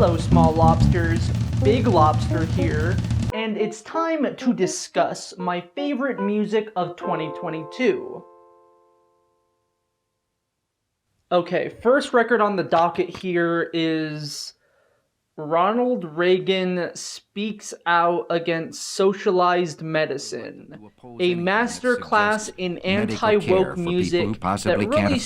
Hello small lobsters, Big Lobster here, and it's time to discuss my favorite music of 2022. Okay, first record on the docket here is Ronald Reagan Speaks Out Against Socialized Medicine, a masterclass in anti-woke music that really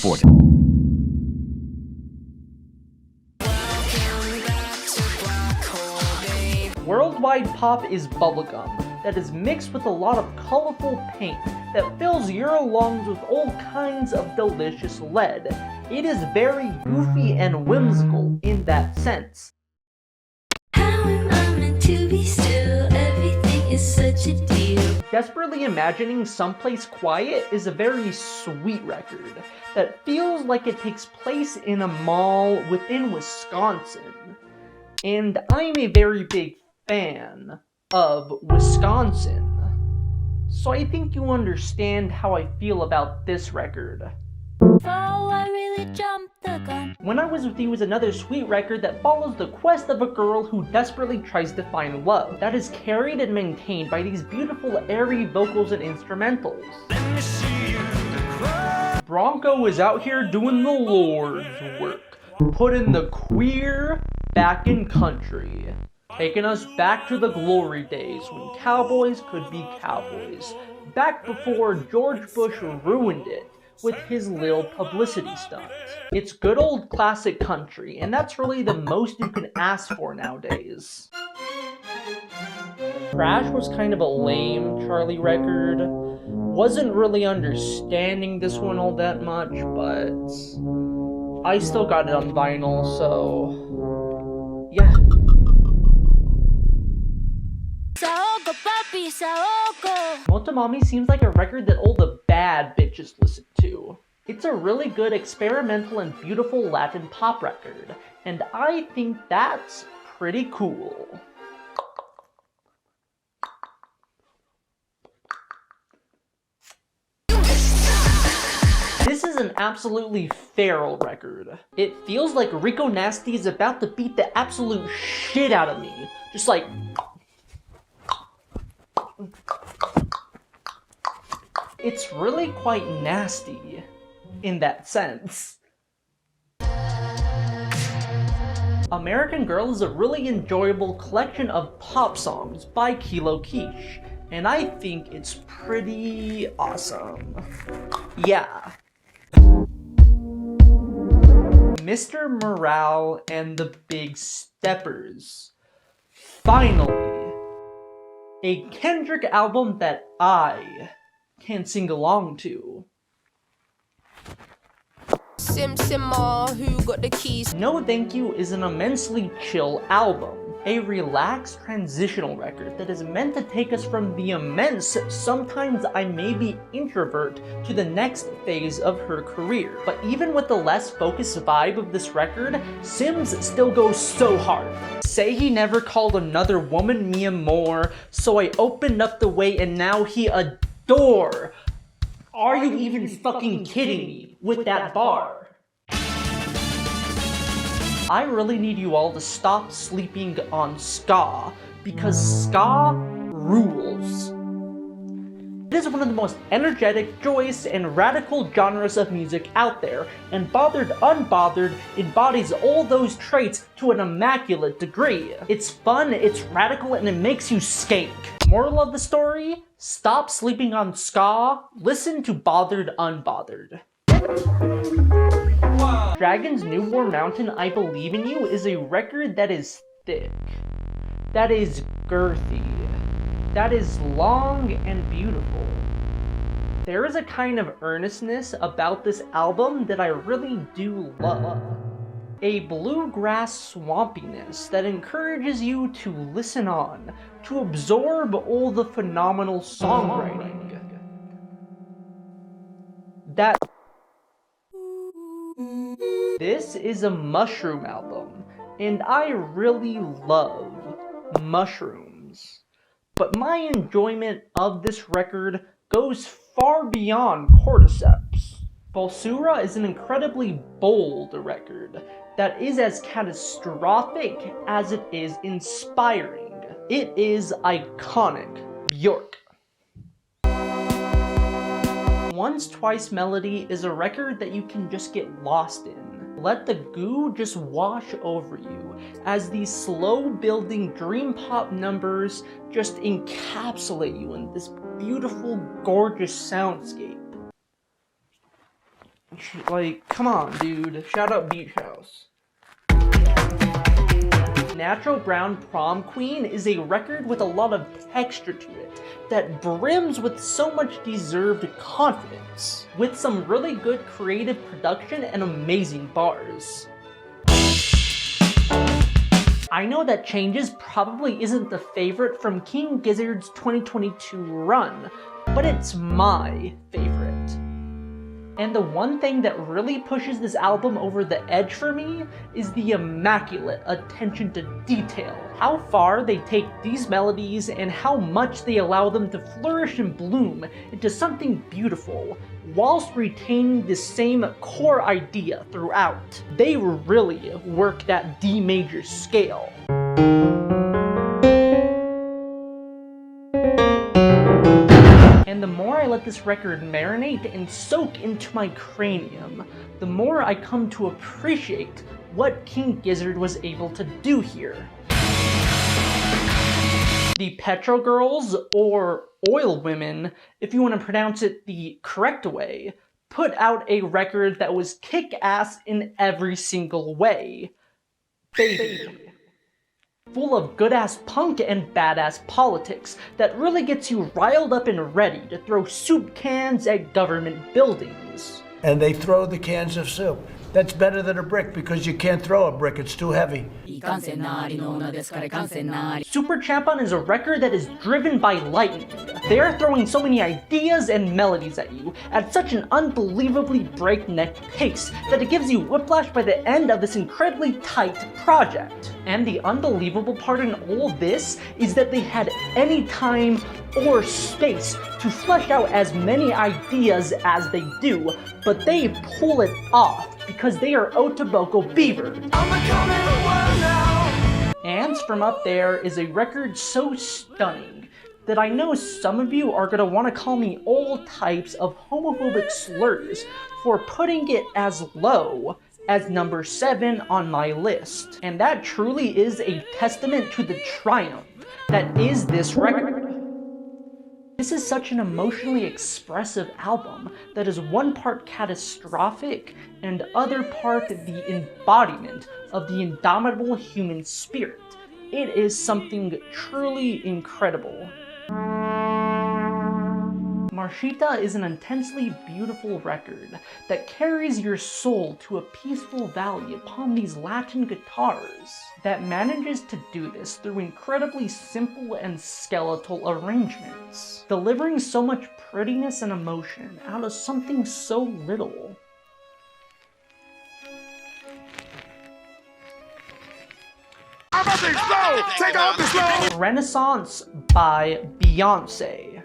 Worldwide pop is bubblegum that is mixed with a lot of colorful paint that fills your lungs with all kinds of delicious lead. It is very goofy and whimsical in that sense. How am I meant to be still? Everything is such a deal. Desperately Imagining Someplace Quiet is a very sweet record that feels like it takes place in a mall within Wisconsin. And I'm a very big fan of Wisconsin, so I think you understand how I feel about this record. I really jumped the gun. When I Was With You is another sweet record that follows the quest of a girl who desperately tries to find love, that is carried and maintained by these beautiful airy vocals and instrumentals. Bronco is out here doing the Lord's work, putting the queer back in country, taking us back to the glory days when cowboys could be cowboys, back before George Bush ruined it with his little publicity stunt. It's good old classic country, and that's really the most you can ask for nowadays. Crash was kind of a lame Charli record. Wasn't really understanding this one all that much, but I still got it on vinyl, so yeah. Motomami seems like a record that all the bad bitches listen to. It's a really good experimental and beautiful Latin pop record, and I think that's pretty cool. This is an absolutely feral record. It feels like Rico Nasty is about to beat the absolute shit out of me. Just like... It's really quite nasty in that sense. American Gurl is a really enjoyable collection of pop songs by Kish, and I think it's pretty awesome. Yeah. Mr. Morale and the Big Steppers. Finally. A Kendrick album that I can sing along to. Who got the keys? No Thank You is an immensely chill album. A relaxed transitional record that is meant to take us from the immense, sometimes I may be introvert, to the next phase of her career. But even with the less focused vibe of this record, Simz still goes so hard. Say he never called another woman me more, so I opened up the way and now he adore. Are you even fucking kidding me with that bar? I really need you all to stop sleeping on ska, because ska rules. It is one of the most energetic, joyous, and radical genres of music out there, and Unbothered embodies all those traits to an immaculate degree. It's fun, it's radical, and it makes you skank. Moral of the story? Stop sleeping on ska, listen to Unbothered. Dragon's New War Mountain I Believe in You is a record that is thick, that is girthy, that is long and beautiful. There is a kind of earnestness about this album that I really do love. A bluegrass swampiness that encourages you to listen on, to absorb all the phenomenal songwriting. This is a mushroom album, and I really love mushrooms. But my enjoyment of this record goes far beyond cordyceps. Fossura is an incredibly bold record that is as catastrophic as it is inspiring. It is iconic. Bjork. Once Twice Melody is a record that you can just get lost in. Let the goo just wash over you as these slow building dream pop numbers just encapsulate you in this beautiful, gorgeous soundscape. Like, come on, dude. Shout out Beach House. Natural Brown Prom Queen is a record with a lot of texture to it that brims with so much deserved confidence, with some really good creative production and amazing bars. I know that Changes probably isn't the favorite from King Gizzard's 2022 run, but it's my favorite. And the one thing that really pushes this album over the edge for me is the immaculate attention to detail. How far they take these melodies and how much they allow them to flourish and bloom into something beautiful, whilst retaining the same core idea throughout. They really work that D major scale. And the more I let this record marinate and soak into my cranium, the more I come to appreciate what King Gizzard was able to do here. The Petrol Girls, or Oil Women, if you want to pronounce it the correct way, put out a record that was kick-ass in every single way. Baby. Full of good-ass punk and badass politics that really gets you riled up and ready to throw soup cans at government buildings. And they throw the cans of soup. That's better than a brick because you can't throw a brick, it's too heavy. Super Champon is a record that is driven by lightning. They are throwing so many ideas and melodies at you at such an unbelievably breakneck pace that it gives you whiplash by the end of this incredibly tight project. And the unbelievable part in all this is that they had any time or space to flesh out as many ideas as they do, but they pull it off because they are otoboke beaver. And From Up There is a record so stunning that I know some of you are gonna want to call me all types of homophobic slurs for putting it as low as number 7 on my list. And that truly is a testament to the triumph that is this record. This is such an emotionally expressive album that is one part catastrophic and other part the embodiment of the indomitable human spirit. It is something truly incredible. Marchita is an intensely beautiful record that carries your soul to a peaceful valley upon these Latin guitars, that manages to do this through incredibly simple and skeletal arrangements, delivering so much prettiness and emotion out of something so little. Renaissance by Beyonce.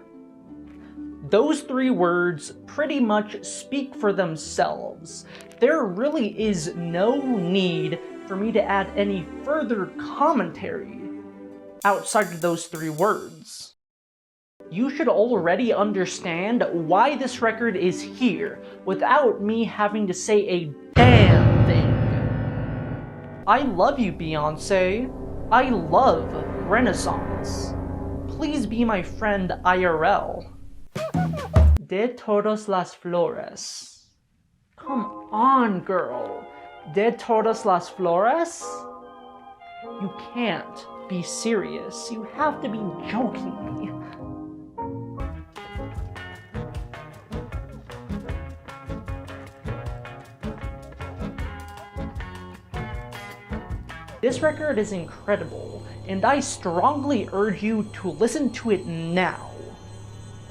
Those 3 words pretty much speak for themselves. There really is no need for me to add any further commentary outside of those 3 words. You should already understand why this record is here without me having to say a damn thing. I love you, Beyonce. I love Renaissance. Please be my friend IRL. De Todas Las Flores. Come on, girl. De Todas Las Flores? You can't be serious. You have to be joking me. This record is incredible, and I strongly urge you to listen to it now,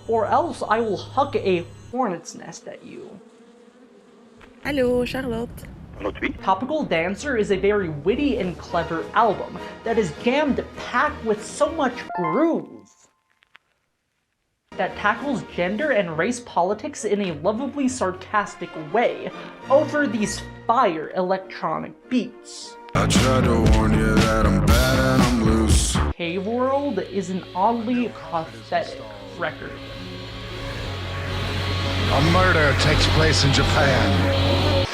or else I will huck a hornet's nest at you. Hello, Charlotte. Topical Dancer is a very witty and clever album that is jammed packed with so much groove, that tackles gender and race politics in a lovably sarcastic way over these fire electronic beats. I tried to warn you that I'm bad and I'm loose. Cave World is an oddly prophetic record. A murder takes place in Japan.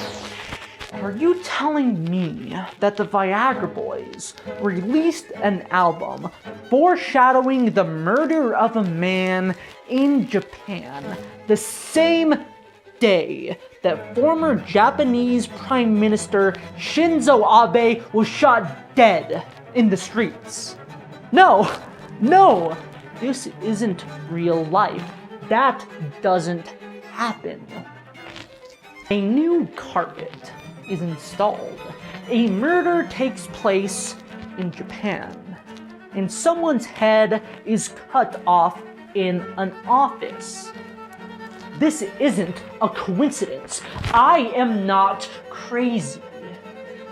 Are you telling me that the Viagra Boys released an album foreshadowing the murder of a man in Japan the same day that former Japanese Prime Minister Shinzo Abe was shot dead in the streets? No, this isn't real life. That doesn't happen. A new carpet is installed. A murder takes place in Japan, and someone's head is cut off in an office. This isn't a coincidence. I am not crazy.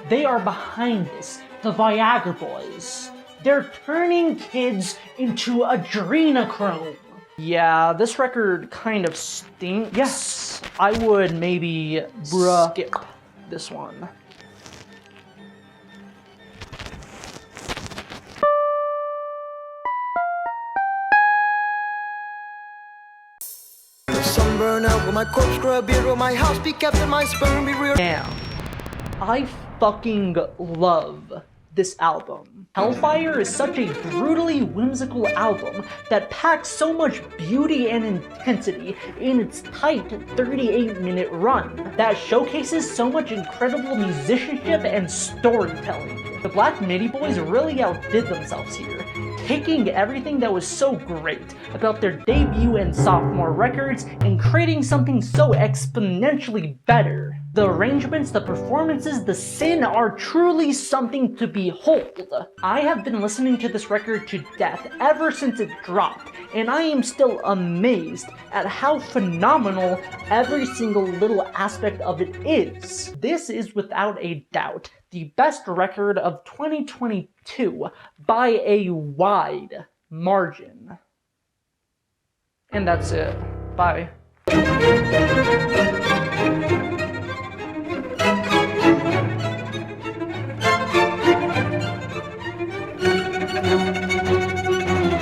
They are behind this, the Viagra Boys. They're turning kids into adrenochrome. Yeah, this record kind of stinks. Yes, I would maybe skip this one. Sunburn out, will my corpse grow a beard? Will my house be kept and my sperm be reared? Damn, I fucking love this album. Hellfire is such a brutally whimsical album that packs so much beauty and intensity in its tight 38-minute run that showcases so much incredible musicianship and storytelling. The Black Midi Boys really outdid themselves here, taking everything that was so great about their debut and sophomore records and creating something so exponentially better. The arrangements, the performances, the sin are truly something to behold. I have been listening to this record to death ever since it dropped, and I am still amazed at how phenomenal every single little aspect of it is. This is without a doubt the best record of 2022 by a wide margin. And that's it. Bye.